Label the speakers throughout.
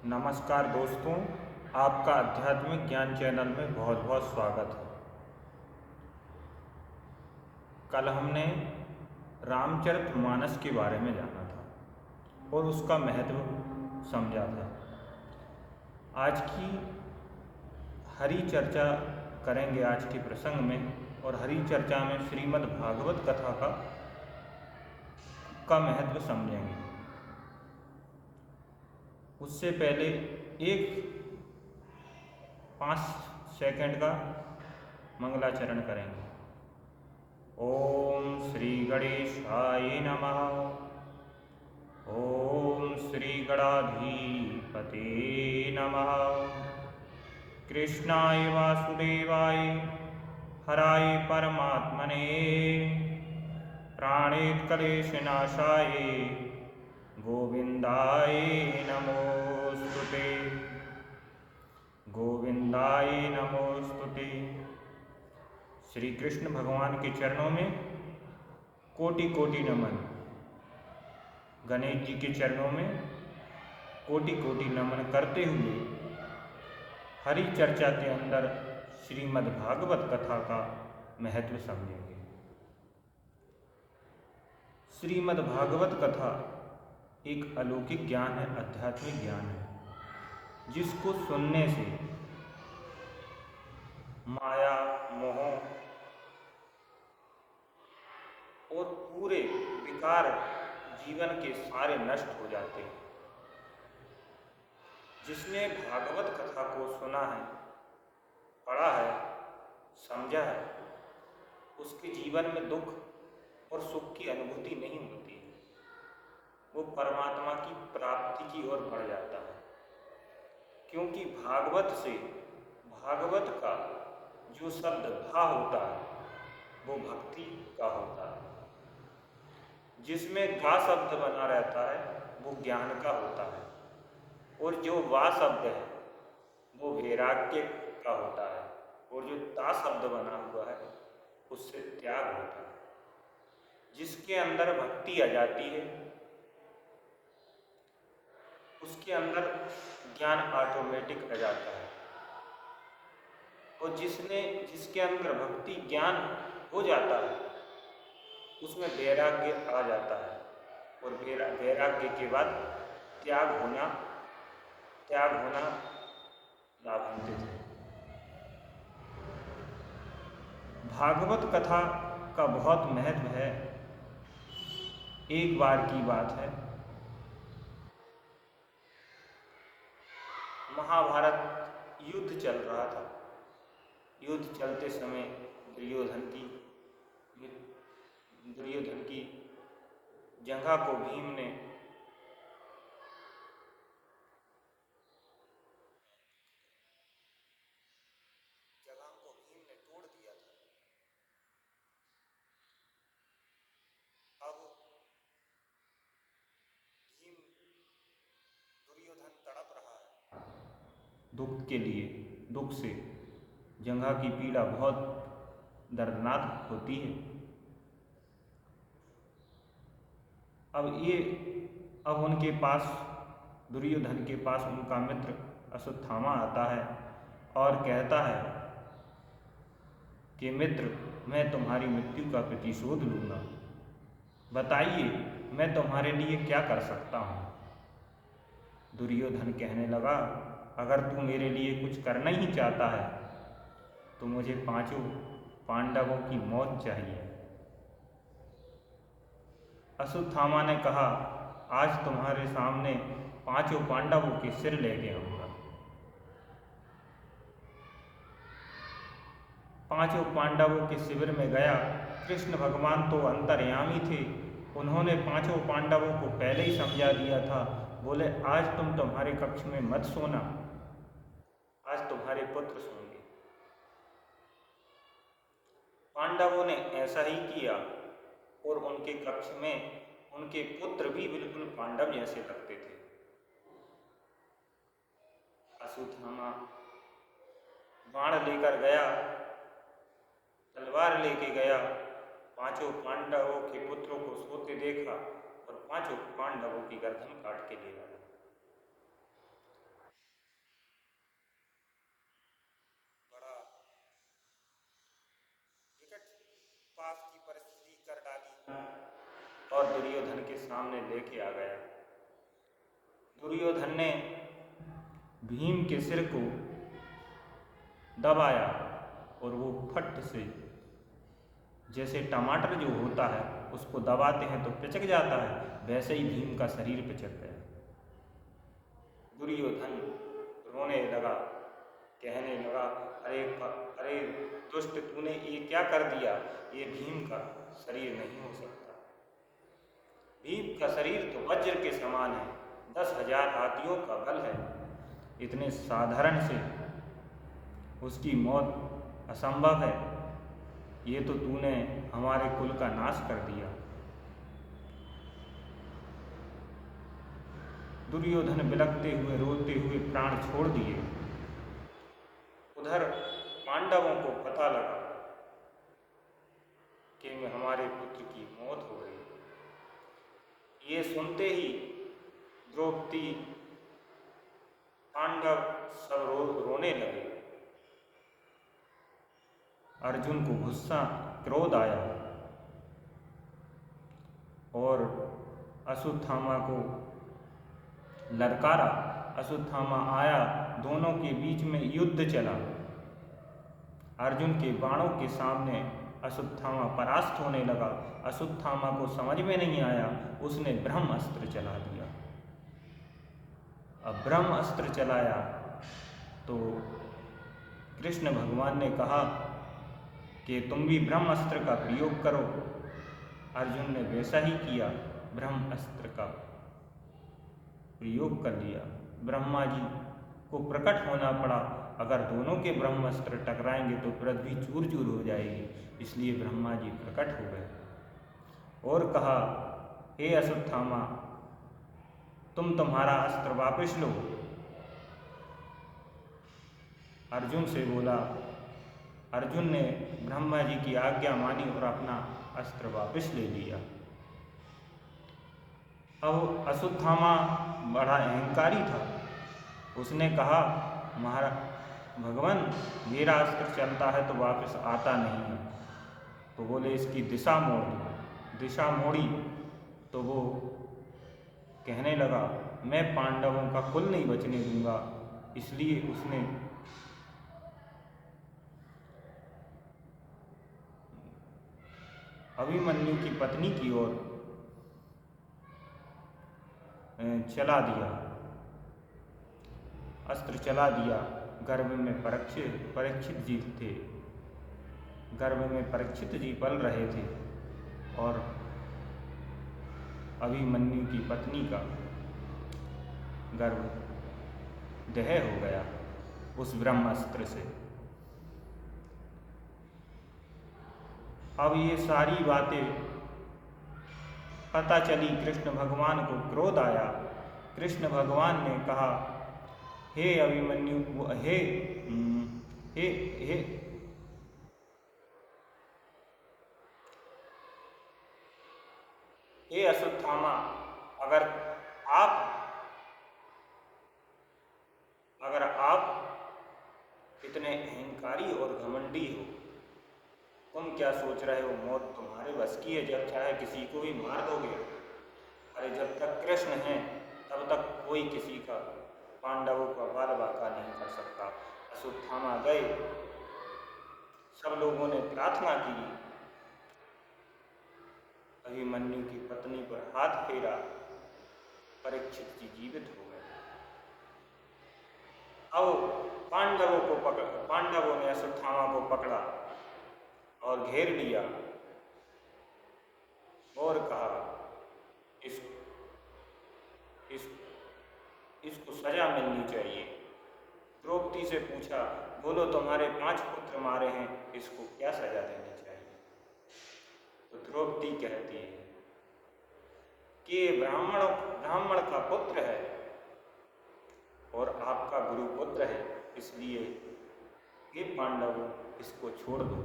Speaker 1: नमस्कार दोस्तों, आपका आध्यात्मिक ज्ञान चैनल में बहुत बहुत स्वागत है। कल हमने रामचरितमानस के बारे में जाना था और उसका महत्व समझा था। आज की हरि चर्चा करेंगे आज के प्रसंग में, और हरि चर्चा में श्रीमद् भागवत कथा का महत्व समझेंगे। उससे पहले एक 5 सेकंड का मंगलाचरण करेंगे। ओम श्री गणेशाय नमः। ओम श्री गणाधिपते नमः। कृष्णाय वासुदेवाय हराय परमात्मने प्राणेत्क्लेशनाशाय गोविंदाय नमोस्तुते। गोविंदाय नमोस्तुते। श्री कृष्ण भगवान के चरणों में कोटि कोटि नमन। गणेश जी के चरणों में कोटि कोटि नमन करते हुए हरि चर्चा के अंदर श्रीमद् भागवत कथा का महत्व समझेंगे। श्रीमद् भागवत कथा एक अलौकिक ज्ञान है, आध्यात्मिक ज्ञान है, जिसको सुनने से माया, मोह और पूरे विकार जीवन के सारे नष्ट हो जाते हैं। जिसने भागवत कथा को सुना है, पढ़ा है, समझा है, उसके जीवन में दुख और सुख की अनुभूति नहीं होती। वो परमात्मा की प्राप्ति की ओर बढ़ जाता है, क्योंकि भागवत से भागवत का जो शब्द भा होता है वो भक्ति का होता है। जिसमें गा शब्द बना रहता है वो ज्ञान का होता है, और जो वा शब्द है वो वैराग्य का होता है, और जो ता शब्द बना हुआ है उससे त्याग होता है। जिसके अंदर भक्ति आ जाती है उसके अंदर ज्ञान ऑटोमेटिक आ जाता है, और जिसके अंदर भक्ति ज्ञान हो जाता है उसमें वैराग्य आ जाता है, और वैराग्य के बाद त्याग होना लाभान्वित है। भागवत कथा का बहुत महत्व है। एक बार की बात है, महाभारत युद्ध चल रहा था। युद्ध चलते समय दुर्योधन की जंघा को भीम ने तोड़ दिया था। अब भीम दुर्योधन तड़प रहा है दुख के लिए। दुख से जंघा की पीड़ा बहुत दर्दनाक होती है। अब उनके पास, दुर्योधन के पास, उनका मित्र अश्वत्थामा आता है और कहता है कि मित्र, मैं तुम्हारी मृत्यु का प्रतिशोध लूँगा। बताइए मैं तुम्हारे लिए क्या कर सकता हूँ। दुर्योधन कहने लगा, अगर तू मेरे लिए कुछ करना ही चाहता है तो मुझे 5 पांडवों की मौत चाहिए। अश्वत्थामा ने कहा, आज तुम्हारे सामने 5 पांडवों के सिर लेके आऊँगा। 5 पांडवों के शिविर में गया। कृष्ण भगवान तो अंतर्यामी थे, उन्होंने 5 पांडवों को पहले ही समझा दिया था। बोले, आज तुम तुम्हारे कक्ष में मत सोना, आज तुम्हारे पुत्र सोएंगे। पांडवों ने ऐसा ही किया, और उनके कक्ष में उनके पुत्र भी बिल्कुल पांडव जैसे लगते थे। अश्वत्थामा बाण लेकर गया, तलवार लेके गया, 5 पांडवों के पुत्रों को सोते देखा और 5 पांडवों की गर्दन काट के ले आया। दुर्योधन के सामने लेके आ गया। दुर्योधन ने भीम के सिर को दबाया और वो फट से, जैसे टमाटर जो होता है उसको दबाते हैं तो पिचक जाता है, वैसे ही भीम का शरीर पिचक गया। दुर्योधन रोने लगा, कहने लगा, अरे दुष्ट, तूने ये क्या कर दिया? ये भीम का शरीर नहीं हो सकता। भीम का शरीर तो वज्र के समान है, 10,000 हाथियों का बल है। इतने साधारण से उसकी मौत असंभव है। ये तो तूने हमारे कुल का नाश कर दिया। दुर्योधन बिलखते हुए, रोते हुए प्राण छोड़ दिए। उधर पांडवों को पता लगा कि हमारे पुत्र की मौत हो गई। ये सुनते ही द्रौपदी, पांडव सब रोने लगे। अर्जुन को गुस्सा, क्रोध आया और अश्वत्थामा को ललकारा। अश्वत्थामा आया, दोनों के बीच में युद्ध चला। अर्जुन के बाणों के सामने अश्वत्थामा परास्त होने लगा। अश्वत्थामा को समझ में नहीं आया, उसने ब्रह्मास्त्र चला दिया। अब ब्रह्मास्त्र चलाया तो कृष्ण भगवान ने कहा कि तुम भी ब्रह्मास्त्र का प्रयोग करो। अर्जुन ने वैसा ही किया, ब्रह्मास्त्र का प्रयोग कर लिया। ब्रह्मा जी को प्रकट होना पड़ा। अगर दोनों के ब्रह्मास्त्र टकराएंगे तो पृथ्वी चूर चूर हो जाएगी, इसलिए ब्रह्मा जी प्रकट हो गए और कहा, हे अश्वत्थामा, तुम्हारा अस्त्र वापस लो। अर्जुन से बोला। अर्जुन ने ब्रह्मा जी की आज्ञा मानी और अपना अस्त्र वापस ले लिया। अब अश्वत्थामा बड़ा अहंकारी था। उसने कहा, भगवान, मेरा अस्त्र चलता है तो वापस आता नहीं है। तो बोले, इसकी दिशा मोड़ दो। दिशा मोड़ी तो वो कहने लगा, मैं पांडवों का कुल नहीं बचने दूंगा। इसलिए उसने अभिमन्यु की पत्नी की ओर चला दिया, अस्त्र चला दिया। गर्भ में परीक्षित जी थे। गर्भ में परीक्षित जी पल रहे थे और अभिमन्यु की पत्नी का गर्भ दह हो गया उस ब्रह्मास्त्र से। अब ये सारी बातें पता चली, कृष्ण भगवान को क्रोध आया। कृष्ण भगवान ने कहा, हे अभिमन्यु, हे अश्वत्थामा, अगर आप इतने अहंकारी और घमंडी हो, तुम क्या सोच रहे हो? मौत तुम्हारे बस की है, जब चाहे किसी को भी मार दोगे। अरे जब तक कृष्ण हैं तब तक कोई किसी का, पांडवों का बाल बाका नहीं कर सकता। अश्वत्थामा गए, सब लोगों ने प्रार्थना की, अभिमन्यु की पत्नी पर हाथ फेरा, परीक्षित जी जीवित हो गए। अब पांडवों ने अश्वत्थामा को पकड़ा और घेर लिया और कहा, इसको सजा मिलनी चाहिए। द्रौपदी से पूछा, बोलो, तुम्हारे 5 पुत्र मारे हैं, इसको क्या सजा देनी चाहिए? तो द्रौपदी कहती है कि ब्राह्मण का पुत्र है और आपका गुरु पुत्र है, इसलिए हे पांडवों, इसको छोड़ दो।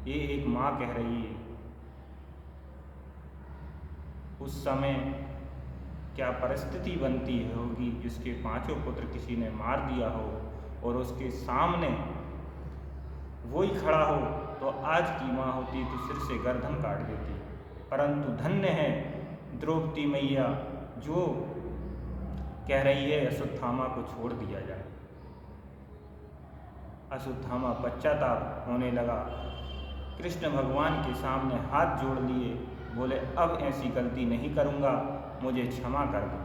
Speaker 1: ये एक माँ कह रही है। उस समय क्या परिस्थिति बनती होगी जिसके 5 पुत्र किसी ने मार दिया हो और उसके सामने वही खड़ा हो तो आज की माँ होती तो सिर से गर्दन काट देती, परंतु धन्य है द्रौपदी मैया जो कह रही है अश्वत्थामा को छोड़ दिया जाए। अश्वत्थामा पश्चाताप होने लगा, कृष्ण भगवान के सामने हाथ जोड़ लिए, बोले अब ऐसी गलती नहीं करूँगा, मुझे क्षमा कर दो।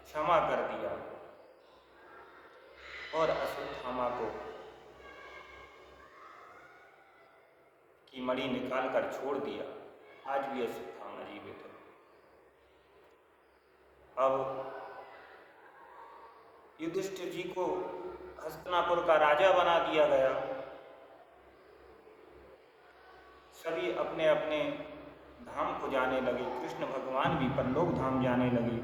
Speaker 1: क्षमा कर दिया और अश्वत्थामा को की मणि निकाल कर छोड़ दिया। आज भी अश्वत्थामा जीवित है। अब युधिष्ठिर जी को हस्तिनापुर का राजा बना दिया गया। सभी अपने अपने धाम को जाने लगे। कृष्ण भगवान भी परलोक धाम जाने लगे।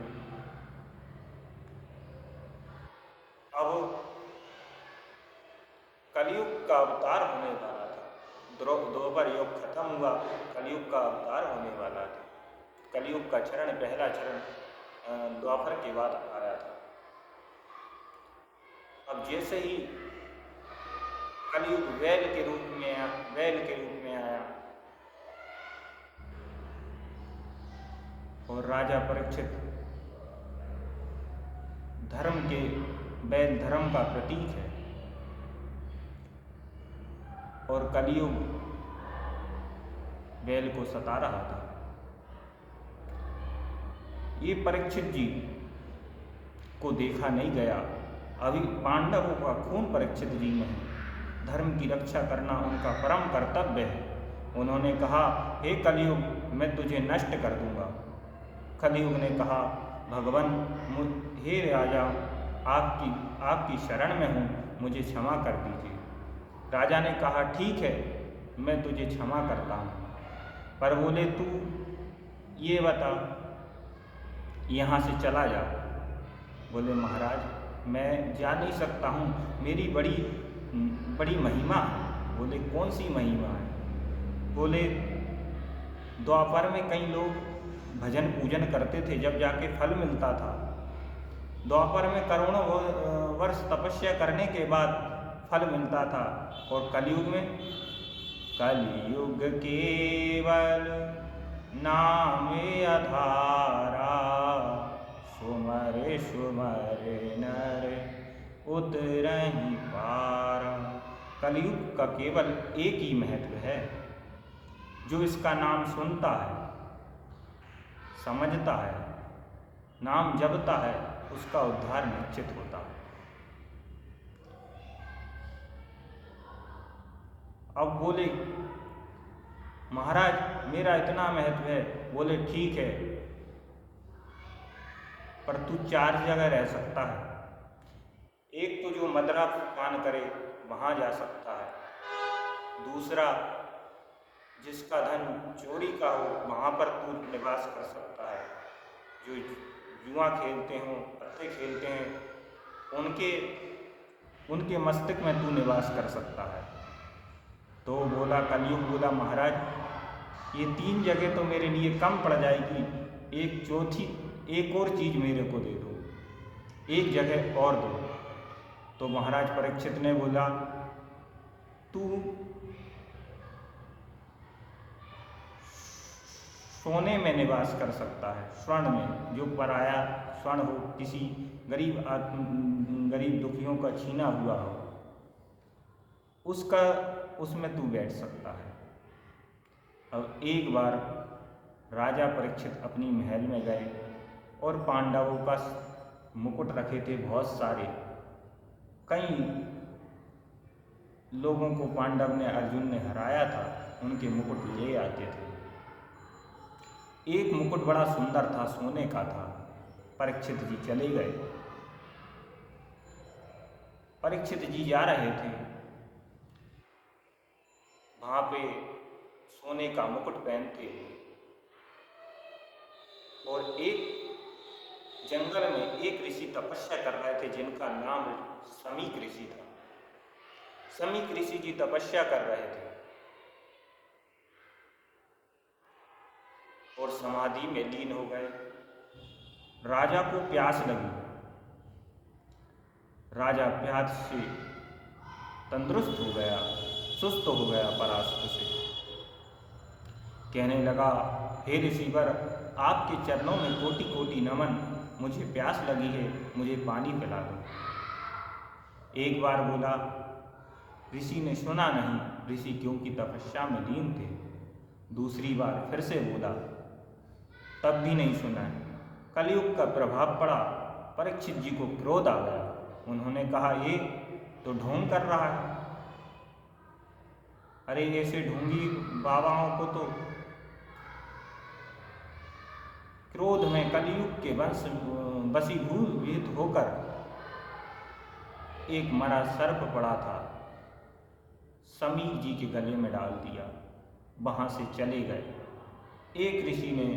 Speaker 1: अब कलयुग का अवतार होने वाला था। द्वापर युग खत्म हुआ, कलयुग का अवतार होने वाला था। कलयुग का चरण, पहला चरण द्वापर के बाद आया था। अब जैसे ही कलयुग बैल के रूप में आया और राजा परीक्षित बैल धर्म का प्रतीक है और कलयुग बैल को सता रहा था। ये परीक्षित जी को देखा नहीं गया। अभी पांडवों का खून परीक्षित जी में है। धर्म की रक्षा करना उनका परम कर्तव्य है। उन्होंने कहा, हे कलयुग, मैं तुझे नष्ट कर दूंगा। कलयुग ने कहा, भगवान, हे राजा, आपकी शरण में हूँ, मुझे क्षमा कर दीजिए। राजा ने कहा, ठीक है, मैं तुझे क्षमा करता हूँ, पर बोले तू ये बता, यहाँ से चला जा। बोले महाराज, मैं जा नहीं सकता हूँ, मेरी बड़ी महिमा है। बोले कौन सी महिमा है? बोले द्वापर में कई लोग भजन पूजन करते थे, जब जाके फल मिलता था। द्वापर में करोड़ों वर्ष तपस्या करने के बाद फल मिलता था, और कलयुग में कलयुग केवल नाम आधारा, सुमरे सुमरे नर उतरहि पारा। कलयुग का केवल एक ही महत्व है, जो इसका नाम सुनता है, समझता है, नाम जपता है, उसका उद्धार निश्चित होता है। अब बोले महाराज, मेरा इतना महत्व है। बोले ठीक है, पर तू 4 जगह रह सकता है। एक तो जो मदिरा पान करे वहाँ जा सकता है। दूसरा, जिसका धन चोरी का हो वहाँ पर तू निवास कर सकता है। जो जुआ खेलते हों, पत्ते खेलते हैं, उनके मस्तक में तू निवास कर सकता है। तो बोला कलयुग, बोला महाराज, ये 3 जगह तो मेरे लिए कम पड़ जाएगी, एक और चीज़ मेरे को दे दो, एक जगह और दो। तो महाराज परीक्षित ने बोला, तू सोने में निवास कर सकता है, स्वर्ण में, जो पराया स्वर्ण हो, किसी गरीब दुखियों का छीना हुआ हो, उसमें तू बैठ सकता है। अब एक बार राजा परीक्षित अपनी महल में गए और पांडवों का मुकुट रखे थे बहुत सारे। कई लोगों को पांडव ने, अर्जुन ने हराया था, उनके मुकुट ले आते थे। एक मुकुट बड़ा सुंदर था, सोने का था। परीक्षित जी चले गए। परीक्षित जी जा रहे थे, वहाँ पे सोने का मुकुट पहनते हुए, और एक जंगल में एक ऋषि तपस्या कर रहे थे, जिनका नाम समीक ऋषि था। समीक ऋषि जी तपस्या कर रहे थे और समाधि में लीन हो गए। राजा को प्यास लगी। राजा प्यास से तंदुरुस्त हो गया, सुस्त हो गया परास्त से। कहने लगा, हे ऋषिवर, आपके चरणों में कोटि कोटि नमन। मुझे प्यास लगी है, मुझे पानी पिला दो। एक बार बोला, ऋषि ने सुना नहीं, ऋषि क्योंकि तपस्या में लीन थे। दूसरी बार फिर से बोला, तब भी नहीं सुना। कलयुग का प्रभाव पड़ा, परीक्षित जी को क्रोध आ गया। उन्होंने कहा, ये तो ढोंग कर रहा है। अरे ऐसे ढोंगी बाबाओं को तो क्रोध में कलयुग के वशीभूत होकर एक मरा सर्प पड़ा था, समीर जी के गले में डाल दिया, वहाँ से चले गए। एक ऋषि ने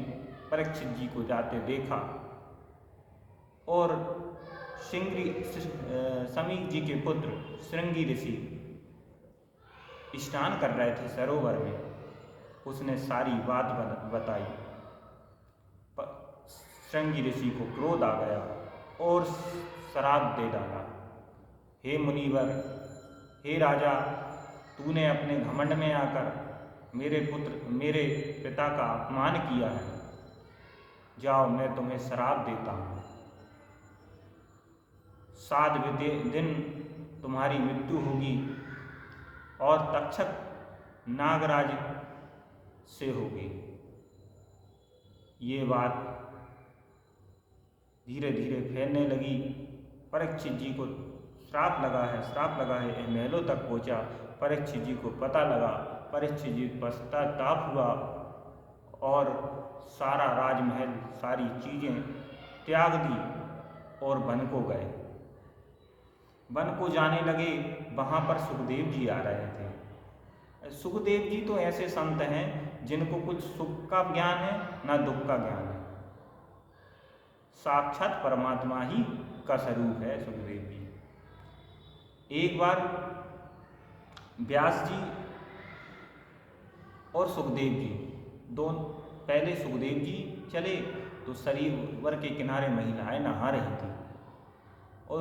Speaker 1: परीक्षित जी को जाते देखा और समीर जी के पुत्र श्रृंगी ऋषि स्नान कर रहे थे सरोवर में। उसने सारी बात बताई। श्रृंगी ऋषि को क्रोध आ गया और श्राप दे डाला, हे मुनिवर, हे राजा, तूने अपने घमंड में आकर मेरे पिता का अपमान किया है। जाओ, मैं तुम्हें श्राप देता हूँ। 7वें दिन तुम्हारी मृत्यु होगी और तक्षक नागराज से होगी। ये बात धीरे धीरे फैलने लगी। परीक्षित जी को श्राप लगा है, महलों तक पहुँचा। परीक्षित जी को पता लगा। परीक्षित जी पश्चाताप हुआ और सारा राजमहल, सारी चीज़ें त्याग दी और वन को गए। वन को जाने लगे, वहाँ पर सुखदेव जी आ रहे थे। सुखदेव जी तो ऐसे संत हैं जिनको कुछ सुख का ज्ञान है ना दुख का ज्ञान है। साक्षात परमात्मा ही का स्वरूप है सुखदेव जी। एक बार व्यास जी और सुखदेव जी दोनों, पहले सुखदेव जी चले तो सरोवर के किनारे महिलाएं नहा रही थी और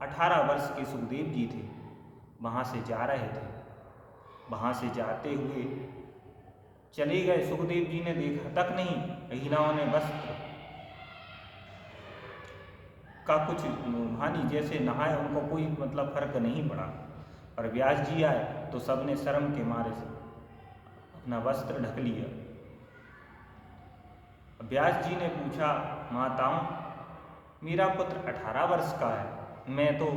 Speaker 1: 18 वर्ष के सुखदेव जी थे, वहाँ से जा रहे थे। वहाँ से जाते हुए चले गए। सुखदेव जी ने देखा तक नहीं, महिलाओं ने वस्त्र का कुछ हानि, जैसे नहाए उनको कोई मतलब फर्क नहीं पड़ा। और व्यास जी आए तो सबने शर्म के मारे से अपना वस्त्र ढक लिया। व्यास जी ने पूछा, माताओं, मेरा पुत्र 18 वर्ष का है, मैं तो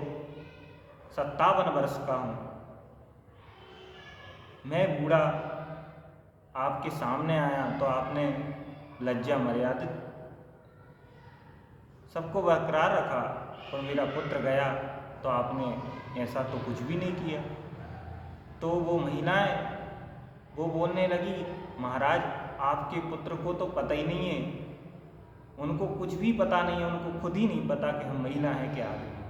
Speaker 1: 57 वर्ष का हूँ। मैं बूढ़ा आपके सामने आया तो आपने लज्जा मर्यादित सबको बरकरार रखा, और मेरा पुत्र गया तो आपने ऐसा तो कुछ भी नहीं किया। तो वो महिलाएं वो बोलने लगी, महाराज, आपके पुत्र को तो पता ही नहीं है, उनको कुछ भी पता नहीं है, उनको खुद ही नहीं पता कि हम महिला हैं क्या आदमी,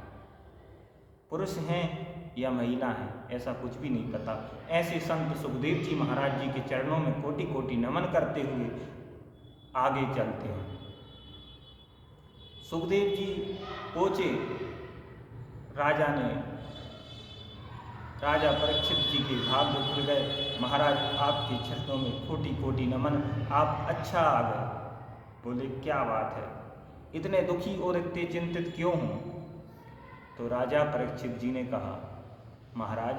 Speaker 1: पुरुष हैं या महिला हैं, ऐसा कुछ भी नहीं पता। ऐसे संत सुखदेव जी महाराज जी के चरणों में कोटि कोटि नमन करते हुए आगे चलते हैं। सुखदेव जी पहुँचे। राजा परीक्षित जी के भाग्य खुल गए। महाराज, आपके चरणों में कोटि कोटि नमन, आप अच्छा आ गए। बोले, क्या बात है, इतने दुखी और इतने चिंतित क्यों हूँ? तो राजा परीक्षित जी ने कहा, महाराज,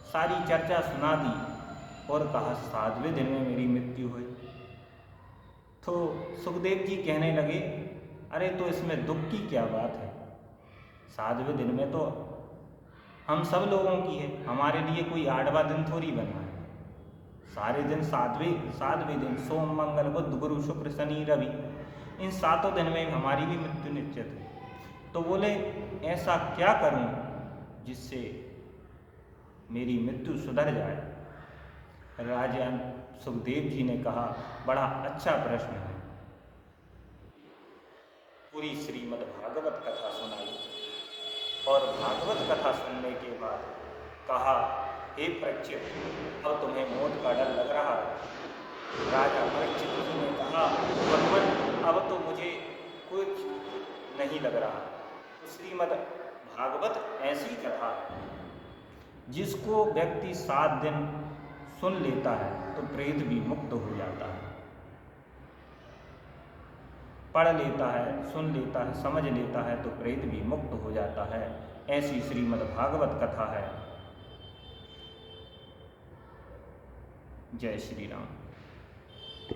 Speaker 1: सारी चर्चा सुना दी और कहा 7वें दिन में मेरी मृत्यु हुई। तो सुखदेव जी कहने लगे, अरे तो इसमें दुख की क्या बात है? 7वें दिन में तो हम सब लोगों की है, हमारे लिए कोई 8वां दिन थोड़ी बना है। सारे दिन 7वें दिन, सोम मंगल बुध गुरु शुक्र शनि रवि, इन 7 दिन में हमारी भी मृत्यु निश्चित है। तो बोले, ऐसा क्या करूं जिससे मेरी मृत्यु सुधर जाए? राजा सुखदेव जी ने कहा, बड़ा अच्छा प्रश्न है। पूरी श्रीमद् भागवत कथा सुनाई और भागवत कथा सुनने के बाद कहा, हे परीक्षित, अब तुम्हें मौत का डर लग रहा है। राजा परीक्षित जी ने कहा, भगवान, अब तो मुझे कुछ नहीं लग रहा। श्रीमद् भागवत ऐसी कथा है जिसको व्यक्ति 7 दिन सुन लेता है तो प्रेत भी मुक्त हो जाता है। पढ़ लेता है, सुन लेता है, समझ लेता है तो प्रेत भी मुक्त हो जाता है। ऐसी श्रीमद् भागवत कथा है। जय श्री राम।